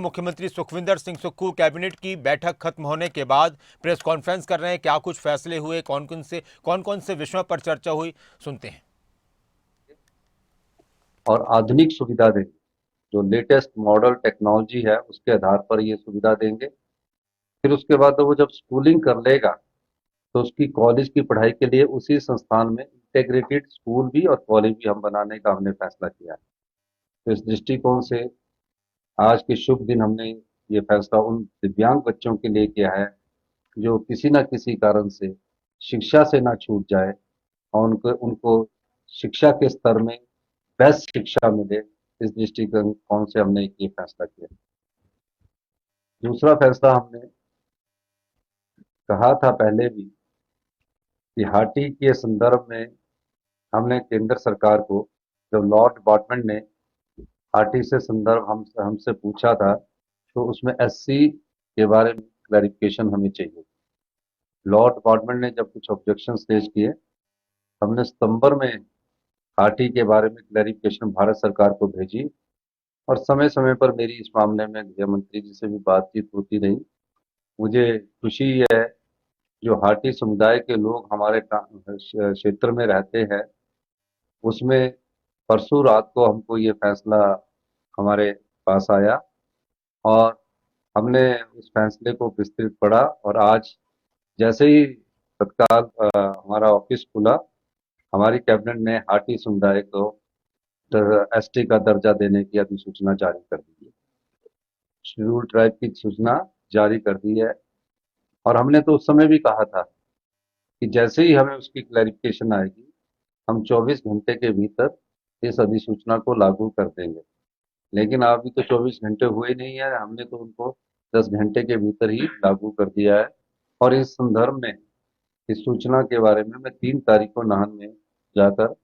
मुख्यमंत्री सुखविंदर सिंह सुक्खू कैबिनेट की बैठक खत्म होने के बाद प्रेस कॉन्फ्रेंस कर रहे हैं। क्या कुछ फैसले हुए, कौन कौन से विषयों पर चर्चा हुई, सुनते हैं। और आधुनिक सुविधा देंगे। जो लेटेस्ट मॉडल टेक्नोलॉजी है उसके आधार पर ये सुविधा देंगे। फिर उसके बाद वो जब स्कूलिंग कर लेगा तो उसकी कॉलेज की पढ़ाई के लिए उसी संस्थान में इंटेग्रेटेड स्कूल भी और कॉलेज भी हम बनाने का हमने फैसला किया है। तो इस दृष्टिकोण से आज के शुभ दिन हमने ये फैसला उन दिव्यांग बच्चों के लिए किया है जो किसी न किसी कारण से शिक्षा से ना छूट जाए और उनको उनको शिक्षा के स्तर में बेस्ट शिक्षा मिले। इस दृष्टिकोण से हमने ये फैसला किया। दूसरा फैसला हमने कहा था पहले भी कि हाटी के संदर्भ में हमने केंद्र सरकार को, जब लॉ डिपार्टमेंट ने हाटी से संदर्भ हमसे पूछा था तो उसमें एससी के बारे में क्लैरिफिकेशन हमें चाहिए। लॉ डिपार्टमेंट ने जब कुछ ऑब्जेक्शन पेश किए, हमने सितंबर में हाटी के बारे में क्लैरिफिकेशन भारत सरकार को भेजी और समय समय पर मेरी इस मामले में गृह मंत्री जी से भी बातचीत होती रही। मुझे खुशी है जो हाटी समुदाय के लोग हमारे क्षेत्र में रहते हैं, उसमें परसों रात को हमको ये फैसला हमारे पास आया और हमने उस फैसले को विस्तृत पढ़ा और आज जैसे ही तत्काल हमारा ऑफिस खुला, हमारी कैबिनेट ने हाटी समुदाय को एसटी का दर्जा देने की अधिसूचना जारी कर दी है। शेड्यूल ट्राइब की सूचना जारी कर दी है और हमने तो उस समय भी कहा था कि जैसे ही हमें उसकी क्लैरिफिकेशन आएगी हम 24 घंटे के भीतर इस अधिसूचना को लागू कर देंगे। लेकिन अभी तो 24 घंटे हुए नहीं है, हमने तो उनको 10 घंटे के भीतर ही लागू कर दिया है। और इस संदर्भ में इस सूचना के बारे में मैं 3 तारीख को नाहन में जाकर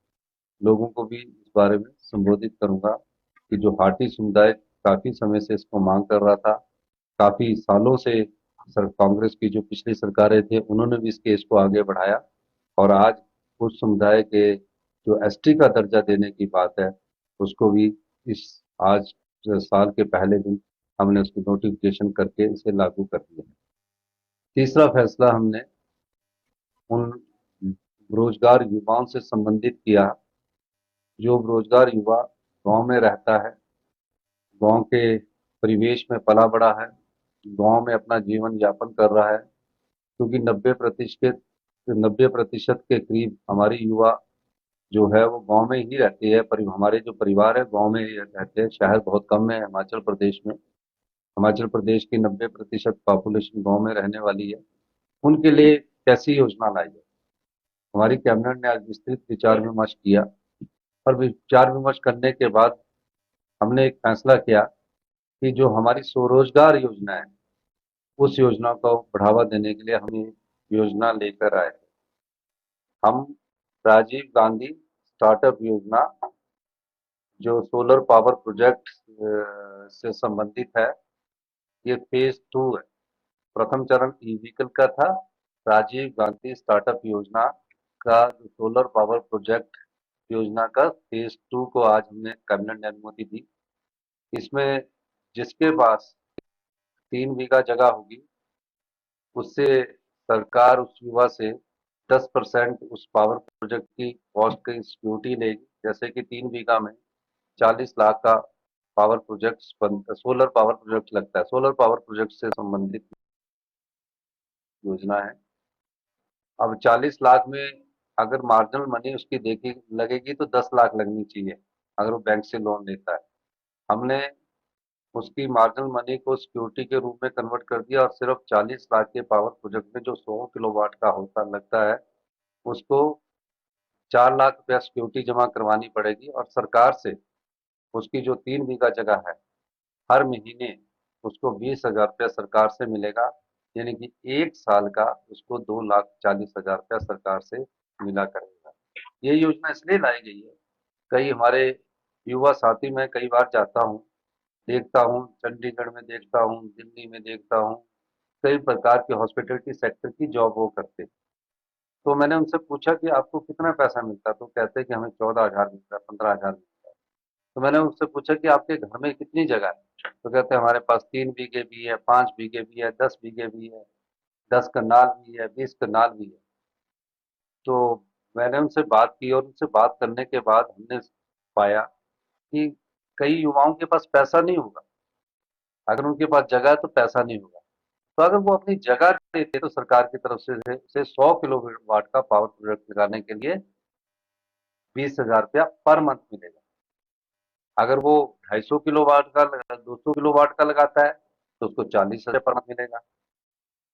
लोगों को भी इस बारे में संबोधित करूंगा कि जो हाटी समुदाय काफी समय से इसको मांग कर रहा था, काफी सालों से सर कांग्रेस की जो पिछली सरकारें थे उन्होंने भी इस केस को आगे बढ़ाया और आज उस समुदाय के जो एसटी का दर्जा देने की बात है उसको भी इस आज साल के पहले दिन हमने उसकी नोटिफिकेशन करके इसे लागू कर दिया। तीसरा फैसला हमने उन रोजगार युवाओं से संबंधित किया जो रोजगार युवा गांव में रहता है, गांव के परिवेश में पला बड़ा है, गांव में अपना जीवन यापन कर रहा है। क्योंकि 90% के करीब हमारी युवा जो है वो गांव में ही रहती है। हमारे जो परिवार है गांव में ही रहते हैं, शहर बहुत कम है हिमाचल प्रदेश में। हिमाचल प्रदेश की 90% पॉपुलेशन गांव में रहने वाली है। उनके लिए कैसी योजना लाई है, हमारी कैबिनेट ने आज विस्तृत विचार विमर्श किया और विचार विमर्श करने के बाद हमने एक फैसला किया कि जो हमारी स्वरोजगार योजना है उस योजना को बढ़ावा देने के लिए हम ये योजना लेकर आए। हम राजीव गांधी स्टार्टअप योजना जो सोलर पावर प्रोजेक्ट से संबंधित है, ये फेज 2 है। प्रथम चरण ई व्हीकल का था। राजीव गांधी स्टार्टअप योजना का जो सोलर पावर प्रोजेक्ट योजना का फेज 2 को आज हमने कैबिनेट ने अनुमति दी। इसमें जिसके पास 3 बीघा जगह होगी उससे सरकार उस युवा से 10% उस पावर प्रोजेक्ट की कॉस्ट की सिक्योरिटी लेगी। जैसे कि 3 बीघा में 40 लाख का power project solar power project लगता है। सोलर पावर प्रोजेक्ट से संबंधित योजना है। अब 40 लाख में अगर मार्जिनल मनी उसकी देखी लगेगी तो 10 लाख लगनी चाहिए अगर वो बैंक से लोन लेता है। हमने उसकी मार्जिनल मनी को सिक्योरिटी के रूप में कन्वर्ट कर दिया और सिर्फ 40 लाख के पावर प्रोजेक्ट में जो 100 किलोवाट का होता लगता है उसको 4 लाख रुपया सिक्योरिटी जमा करवानी पड़ेगी और सरकार से उसकी जो 3 बीघा जगह है हर महीने उसको 20,000 रुपया सरकार से मिलेगा। यानी कि 1 साल का उसको 2,40,000 रुपया सरकार से मिला करेगा। ये योजना इसलिए लाई गई है, कई हमारे युवा साथी, मैं कई बार जाता हूँ, देखता हूँ, चंडीगढ़ में देखता हूँ, दिल्ली में देखता हूँ, कई प्रकार के हॉस्पिटलिटी सेक्टर की जॉब वो करते हैं। तो मैंने उनसे पूछा कि आपको कितना पैसा मिलता है, तो कहते हैं कि हमें 14,000 मिलता है, 15,000 मिलता है। तो मैंने उनसे पूछा कि आपके घर में कितनी जगह है, तो कहते हैं हमारे पास 3 बीघे भी है, 5 बीघे भी है, 10 बीघे भी है, 10 कनाल भी है, 20 कनाल भी है। तो मैंने उनसे बात की और उनसे बात करने के बाद हमने पाया कि कई युवाओं के पास पैसा नहीं होगा। अगर उनके पास जगह है तो पैसा नहीं होगा। तो अगर वो अपनी जगह देते तो सरकार की तरफ से 100 किलोवाट का पावर प्रोजेक्ट लगाने के लिए 20,000 रुपया पर मंथ मिलेगा। अगर वो 250 किलोवाट का 200 किलोवाट का लगाता है तो उसको 40,000 पर मंथ मिलेगा।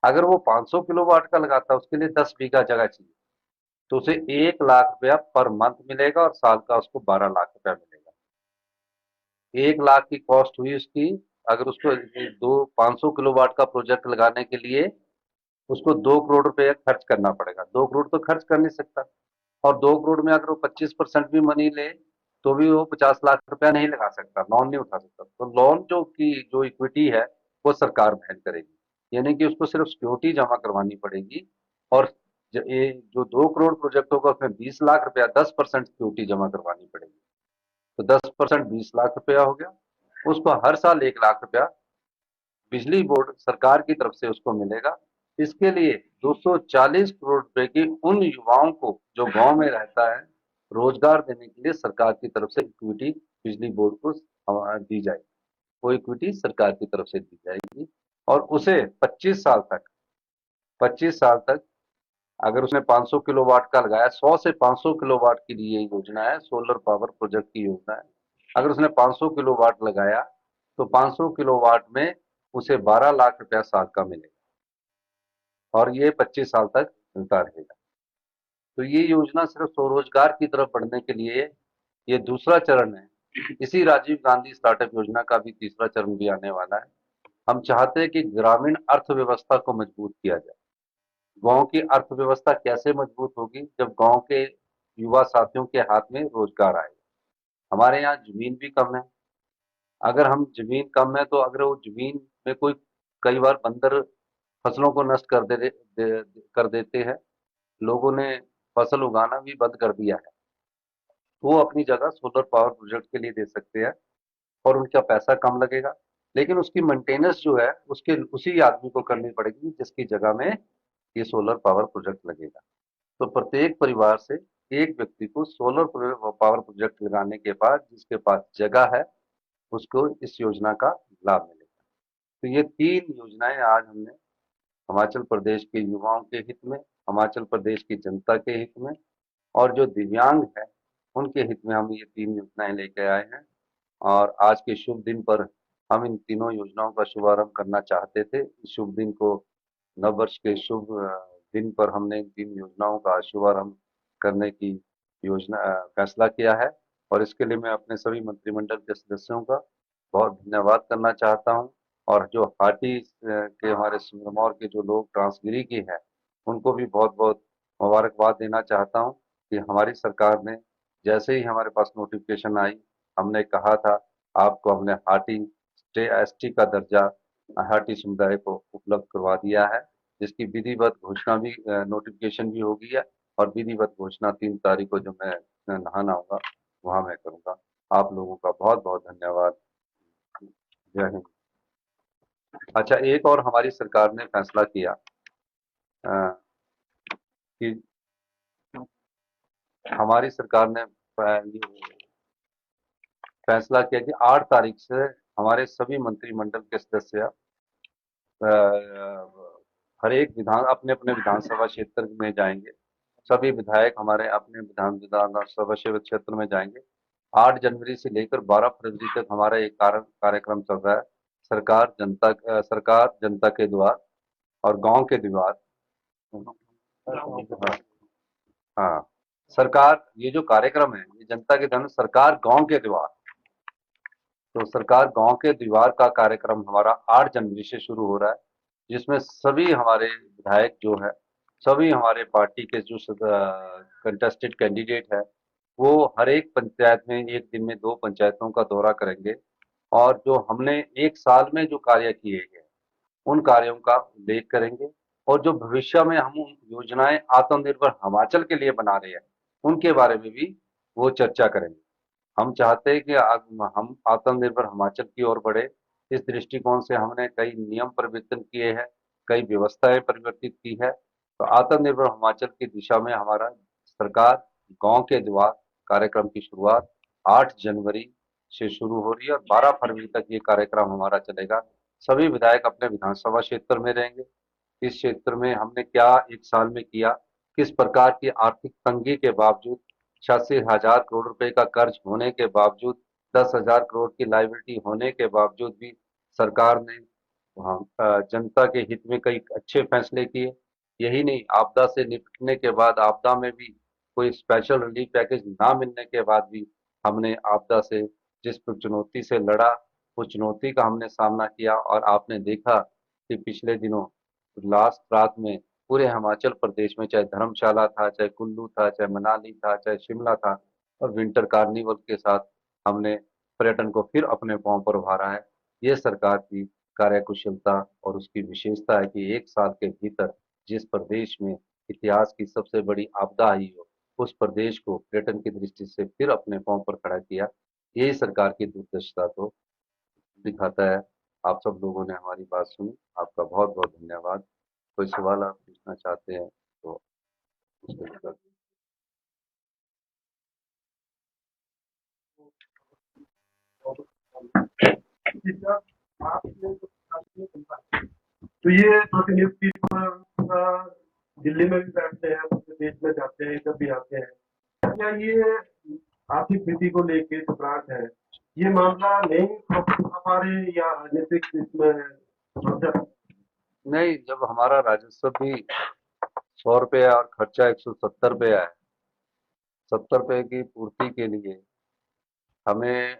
अगर वो 500 किलोवाट का लगाता है, उसके लिए 10 बीघा जगह चाहिए, तो उसे 1 लाख रुपया पर मंथ मिलेगा और साल का उसको 12 लाख रुपया मिलेगा। 1 लाख की कॉस्ट हुई उसकी। अगर उसको दो 500 किलोवाट का प्रोजेक्ट लगाने के लिए उसको 2 करोड़ रुपए खर्च करना पड़ेगा। 2 करोड़ तो खर्च कर नहीं सकता, और 2 करोड़ में अगर वो 25% भी मनी ले तो भी वो 50 लाख रुपया नहीं लगा सकता, लोन नहीं उठा सकता। तो लोन जो इक्विटी है वो सरकार वहन करेगी, यानी कि उसको सिर्फ सिक्योरिटी जमा करवानी पड़ेगी। और जो 2 करोड़ प्रोजेक्ट होगा उसमें 20 लाख रुपया 10% सिक्योरिटी जमा करवानी पड़ेगी। तो 10% 20 लाख रुपया हो गया। उसको हर साल 1 लाख रुपया बिजली बोर्ड सरकार की तरफ से उसको मिलेगा। इसके लिए 240 करोड़ रुपए की उन युवाओं को जो गांव में रहता है रोजगार देने के लिए सरकार की तरफ से इक्विटी बिजली बोर्ड को दी जाएगी। वो इक्विटी सरकार की तरफ से दी जाएगी और उसे 25 साल तक अगर उसने 500 किलोवाट का लगाया, 100 से 500 किलोवाट की लिए योजना है, सोलर पावर प्रोजेक्ट की योजना है। अगर उसने 500 किलोवाट लगाया तो 500 किलोवाट में उसे 12 लाख रुपया साल का मिलेगा और ये 25 साल तक चलता रहेगा। तो ये योजना सिर्फ स्वरोजगार की तरफ बढ़ने के लिए ये दूसरा चरण है। इसी राजीव गांधी स्टार्टअप योजना का भी तीसरा चरण भी आने वाला है। हम चाहते हैं कि ग्रामीण अर्थव्यवस्था को मजबूत किया जाए। गांव की अर्थव्यवस्था कैसे मजबूत होगी? जब गांव के युवा साथियों के हाथ में रोजगार आएगा। हमारे यहाँ जमीन भी कम है। अगर हम जमीन कम है तो अगर वो जमीन में कोई कई बार बंदर फसलों को नष्ट कर देते हैं। लोगों ने फसल उगाना भी बंद कर दिया है। तो वो अपनी जगह सोलर पावर प्रोजेक्ट के लिए दे सकते हैं और उनका पैसा कम लगेगा। लेकिन उसकी मेंटेनेंस जो है उसके उसी आदमी को करनी पड़ेगी जिसकी जगह में ये सोलर पावर प्रोजेक्ट लगेगा। तो प्रत्येक परिवार से एक व्यक्ति को सोलर पावर प्रोजेक्ट लगाने के बाद जिसके पास जगह है उसको इस योजना का लाभ मिलेगा। तो ये 3 योजनाएं आज हमने हिमाचल प्रदेश के युवाओं के हित में, हिमाचल प्रदेश की जनता के हित में और जो दिव्यांग है उनके हित में हम ये 3 योजनाएं लेके आए हैं। और आज के शुभ दिन पर हम इन तीनों योजनाओं का शुभारंभ करना चाहते थे। इस शुभ दिन को नववर्ष के शुभ दिन पर हमने इन 3 योजनाओं का शुभारंभ करने की फैसला किया है। और इसके लिए मैं अपने सभी मंत्रिमंडल के सदस्यों का बहुत धन्यवाद करना चाहता हूं। और जो हाटी के हमारे सिरमौर के जो लोग ट्रांसगिरी के हैं उनको भी बहुत बहुत मुबारकबाद देना चाहता हूं कि हमारी सरकार ने जैसे ही हमारे पास नोटिफिकेशन आई हमने कहा था आपको हमने हाटी एसटी का दर्जा हाटी समुदाय को उपलब्ध करवा दिया है, जिसकी विधिवत घोषणा भी नोटिफिकेशन भी हो गई है। और विधिवत घोषणा 3 तारीख को जो मैं नहाना होगा वहां मैं करूंगा। आप लोगों का बहुत बहुत धन्यवाद। जय हिंद। अच्छा, एक और हमारी सरकार ने फैसला किया कि हमारी सरकार ने फैसला किया कि 8 तारीख से हमारे सभी मंत्रिमंडल के सदस्य हर एक अपने अपने विधानसभा क्षेत्र में जाएंगे। सभी विधायक हमारे अपने विधानसभा क्षेत्र में जाएंगे। 8 जनवरी से लेकर 12 फरवरी तक हमारा एक कार्यक्रम चल रहा है, सरकार जनता के द्वार और गांव के द्वार। हाँ, हाँ, सरकार ये जो कार्यक्रम है ये जनता के धन सरकार गांव के द्वार। तो सरकार गांव के द्वार का कार्यक्रम हमारा 8 जनवरी से शुरू हो रहा है, जिसमें सभी हमारे विधायक जो है, सभी हमारे पार्टी के जो कंटेस्टेड कैंडिडेट है, वो हर एक पंचायत में एक दिन में 2 पंचायतों का दौरा करेंगे और जो हमने एक साल में जो कार्य किए गए उन कार्यों का उल्लेख करेंगे और जो भविष्य में हम योजनाएं आत्मनिर्भर हिमाचल के लिए बना रहे हैं उनके बारे में भी वो चर्चा करेंगे। हम चाहते हैं कि हम आत्मनिर्भर हिमाचल की ओर बढ़े इस दृष्टिकोण से हमने कई नियम परिवर्तन किए हैं, कई व्यवस्थाएं परिवर्तित की है। तो आत्मनिर्भर हिमाचल की दिशा में हमारा सरकार गांव के द्वार कार्यक्रम की शुरुआत 8 जनवरी से शुरू हो रही है और 12 फरवरी तक ये कार्यक्रम हमारा चलेगा। सभी विधायक अपने विधानसभा क्षेत्र में रहेंगे। इस क्षेत्र में हमने क्या एक साल में किया, किस प्रकार की आर्थिक तंगी के बावजूद 86,000 करोड़ रुपए का कर्ज होने के बावजूद 10,000 करोड़ की लायबिलिटी होने के बावजूद भी सरकार ने जनता के हित में कई अच्छे फैसले किए। यही नहीं, आपदा से निपटने के बाद आपदा में भी कोई स्पेशल रिलीफ पैकेज ना मिलने के बाद भी हमने आपदा से जिस चुनौती से लड़ा, उस चुनौती का हमने सामना किया और आपने देखा कि पिछले दिनों लास्ट रात में पूरे हिमाचल प्रदेश में चाहे धर्मशाला था, चाहे कुल्लू था, चाहे मनाली था, चाहे शिमला था और विंटर कार्निवल के साथ हमने पर्यटन को फिर अपने पांव पर उभारा है। ये सरकार की कार्यकुशलता और उसकी विशेषता है कि एक साल के भीतर जिस प्रदेश में इतिहास की सबसे बड़ी आपदा आई हो, उस प्रदेश को पर्यटन की दृष्टि से फिर अपने पांव पर खड़ा किया। यही सरकार की दूरदर्शिता को दिखाता है। आप सब लोगों ने हमारी बात सुनी, आपका बहुत बहुत धन्यवाद। कोई सवाल आप पूछना चाहते हैं तो उसके उत्तर। आपने जो तो ये प्रतिनियुक्ति पर दिल्ली में भी बैठते हैं, पूरे देश में जाते हैं, इधर भी आते हैं। क्या ये आर्थिक स्थिति को लेके घबराहट है? ये मामला नहीं हमारे या राजनीतिक इसमें है? नहीं, जब हमारा राजस्व भी 100 रुपये है और खर्चा 170 रुपये है, 70 रुपये की पूर्ति के लिए हमें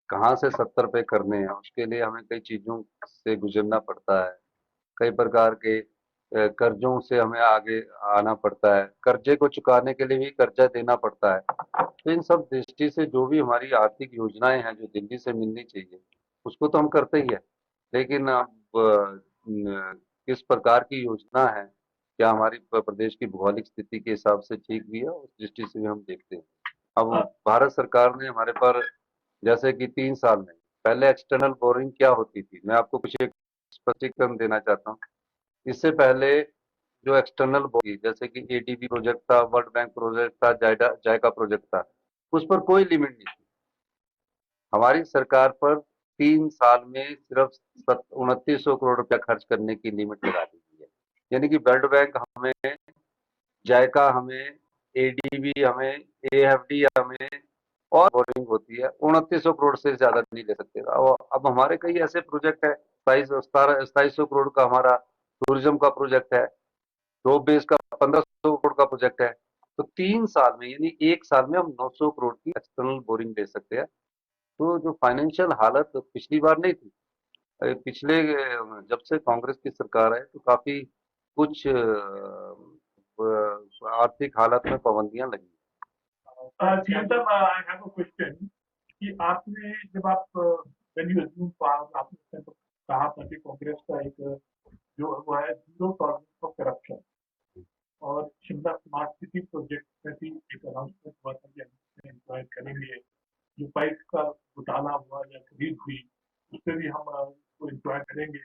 कहाँ से 70 रुपये करने हैं, उसके लिए हमें कई चीजों से गुजरना पड़ता है। कई प्रकार के कर्जों से हमें आगे आना पड़ता है, कर्जे को चुकाने के लिए भी कर्जा देना पड़ता है। तो इन सब दृष्टि से जो भी हमारी आर्थिक योजनाएं हैं जो दिल्ली से मिलनी चाहिए, उसको तो हम करते ही है। लेकिन अब किस प्रकार की योजना है, क्या हमारी प्रदेश की भौगोलिक स्थिति के हिसाब से ठीक भी है, उस दृष्टि से भी हम देखते हैं। अब भारत सरकार ने हमारे पर जैसे कि 3 साल में पहले एक्सटर्नल बोरिंग क्या होती थी, मैं आपको कुछ एक स्पष्टीकरण देना चाहता हूँ। इससे पहले जो एक्सटर्नल बॉडी जैसे कि एडीबी प्रोजेक्ट था, वर्ल्ड बैंक प्रोजेक्ट था, जायका प्रोजेक्ट था, उस पर कोई लिमिट नहीं थी। हमारी सरकार पर 3 साल में सिर्फ 2900 करोड़ रुपया खर्च करने की लिमिट लगा दी गई है। यानी कि वर्ल्ड बैंक हमें, जायका हमें, एडीबी हमें, एएफडी हमें और बोरिंग होती है 2900 करोड़ से ज्यादा नहीं ले सकते। अब हमारे कई ऐसे प्रोजेक्ट है, 2700 करोड़ का हमारा टूरिज्म का प्रोजेक्ट है, रोप बेस का 1500 करोड़ का प्रोजेक्ट है। तो 3 साल में यानी एक साल में हम 900 करोड़ की एक्सटर्नल बोरिंग ले सकते हैं। तो जो फाइनेंशियल हालत पिछली बार नहीं थी, पिछले जब से कांग्रेस की सरकार है तो काफी कुछ आर्थिक हालत में पाबंदियां लगी। सीएम साहब, आई हैव अ क्वेश्चन कि आपने जब आप व्हेन यू अज्यूम पावर, आपने तो कहा था कि कांग्रेस का एक जो वो है जीरो टॉलरेंस फॉर करप्शन, और शिमला स्मार्ट सिटी प्रोजेक्ट में भी एक अनाउंसमेंट हुआ था कि हम इंक्वायर करेंगे। जो पाइप का घोटाला हुआ या खरीद हुई, उस पर भी हम उसको इंक्वायर करेंगे।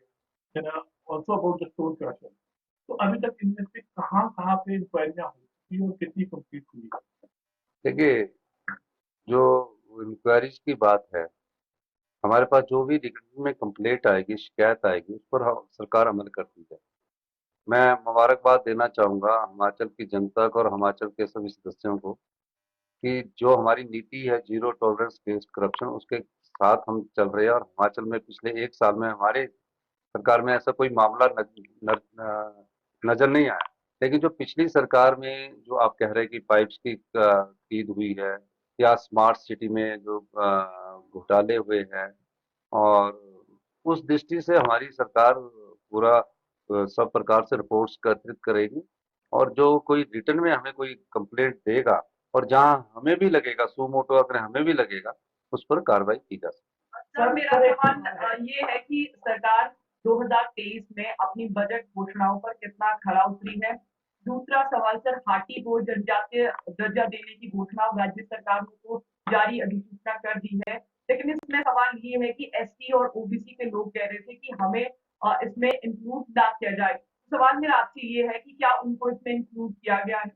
Then also about the stone crusher. तो अभी तक इनमें से कहाँ कहाँ पे इंक्वायरियां हो चुकी और कितनी कंप्लीट हुई है? देखिए, जो इंक्वायरीज की बात है, हमारे पास जो भी रिटर्न में कंप्लेंट आएगी, शिकायत आएगी, उस पर सरकार अमल करती है। मैं मुबारकबाद देना चाहूंगा हिमाचल की जनता को और हिमाचल के सभी सदस्यों को कि जो हमारी नीति है जीरो टॉलरेंस अगेंस्ट करप्शन, उसके साथ हम चल रहे हैं और हिमाचल में पिछले एक साल में हमारे सरकार में ऐसा कोई मामला नजर नहीं आया। लेकिन जो पिछली सरकार में जो आप कह रहे हैं कि पाइप्स की खरीद हुई है या स्मार्ट सिटी में जो घोटाले हुए हैं, और उस दृष्टि से हमारी सरकार पूरा सब प्रकार से रिपोर्ट्स एकत्रित करेगी और जो कोई रिटर्न में हमें कोई कंप्लेंट देगा और जहां हमें भी लगेगा सुमोटो अगर हमें भी लगेगा, उस पर कार्रवाई की जा सकती सर, मेरा सवाल ये है कि सरकार 2023 में अपनी बजट घोषणाओं पर कितना खरा उतरी है। दूसरा सवाल सर, हाटी को जनजातीय दर्जा देने की घोषणा राज्य सरकार ने तो जारी अधिसूचना कर दी है। लेकिन इसमें सवाल ये है कि एसटी और ओबीसी के लोग कह रहे थे कि हमें इसमें इंक्लूड ना किया जाए। सवाल मेरा आपसे ये है कि क्या उनको इसमें इंक्लूड किया गया है?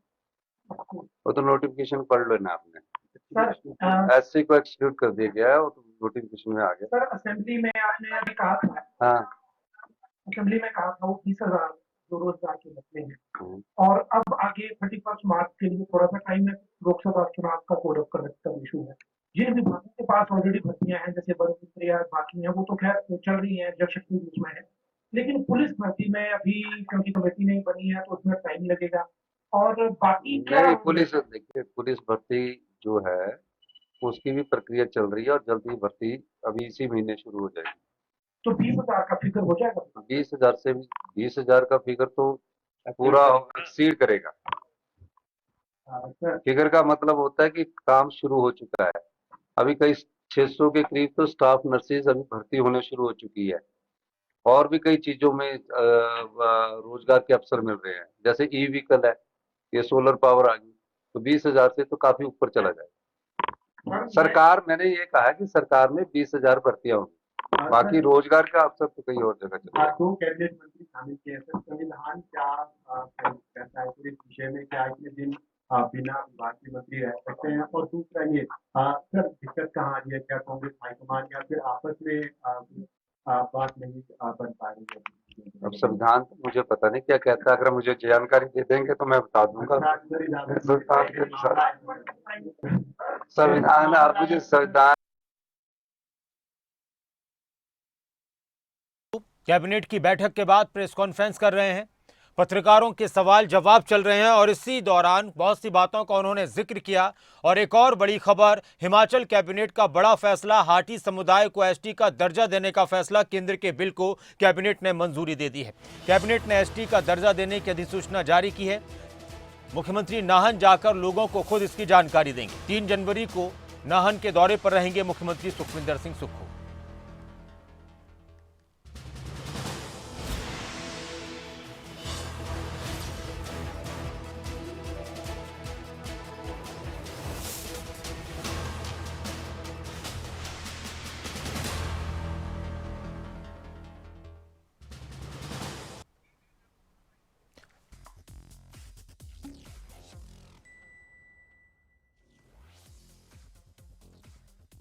वो तो नोटिफिकेशन पढ़ लेना आपने, सर एससी को एक्सक्लूड कर दिया गया है, वो तो नोटिफिकेशन में आ गया। सर असेंबली में आपने अभी कहा था, हाँ। असेंबली में कहा था वो 20,000 जो रोजगार के बदले हैं, हम्म। और अब आगे 31 मार्च के लिए थोड़ा सा टाइम है, लोकसभा चुनाव का कोड ऑफ कंडक्ट का इशू है। जिन विभागों के पास ऑलरेडी भर्तियां हैं, जैसे वन मित्र या बाकी हैं, वो तो खैर चल रही है, जल शक्ति भी उसमें है, लेकिन पुलिस भर्ती में अभी क्योंकि कमेटी नहीं बनी है तो उसमें टाइम लगेगा। और बाकी क्या नहीं, पुलिस देखिए, पुलिस भर्ती जो है उसकी भी प्रक्रिया चल रही है और जल्दी भर्ती अभी इसी महीने शुरू हो जाएगी। तो 20,000 का फिगर हो जाएगा? 20,000 से भी 20,000 का फिगर तो पूरा एक्सीड करेगा। सर फिगर का मतलब होता है कि काम शुरू हो चुका है। अभी कई 600 के करीब तो स्टाफ नर्सेज अभी भर्ती होने शुरू हो चुकी है, और भी कई चीजों में रोजगार के अवसर मिल रहे हैं, जैसे ई व्हीकल है, ये सोलर पावर आ गई, तो 20,000 से तो काफी ऊपर चला जाएगा। सरकार, मैंने ये कहा कि सरकार में 20,000 भर्तियां होंगी, बाकी रोजगार का अवसर तो कहीं और जगह चलेगा। 2 कैबिनेट मंत्री शामिल किए हैं सर, संविधान क्या कहता है इस विषय में, क्या इतने दिन बिना विभाग के मंत्री रह सकते हैं? और दूसरा ये सर, दिक्कत कहाँ आ रही है? क्या कांग्रेस हाईकमान या फिर आपस में बात नहीं बन पा रही है? अब संविधान तो मुझे पता नहीं क्या कहता है, अगर मुझे जानकारी दे देंगे तो मैं बता दूंगा। संविधान, आप मुझे संविधान। कैबिनेट की बैठक के बाद प्रेस कॉन्फ्रेंस कर रहे हैं, पत्रकारों के सवाल जवाब चल रहे हैं और इसी दौरान बहुत सी बातों का उन्होंने जिक्र किया। और एक और बड़ी खबर, हिमाचल कैबिनेट का बड़ा फैसला, हाटी समुदाय को एसटी का दर्जा देने का फैसला, केंद्र के बिल को कैबिनेट ने मंजूरी दे दी है। कैबिनेट ने एसटी का दर्जा देने की अधिसूचना जारी की है। मुख्यमंत्री नाहन जाकर लोगों को खुद इसकी जानकारी देंगे। 3 जनवरी को नाहन के दौरे पर रहेंगे मुख्यमंत्री सुखविंदर सिंह सुक्खू।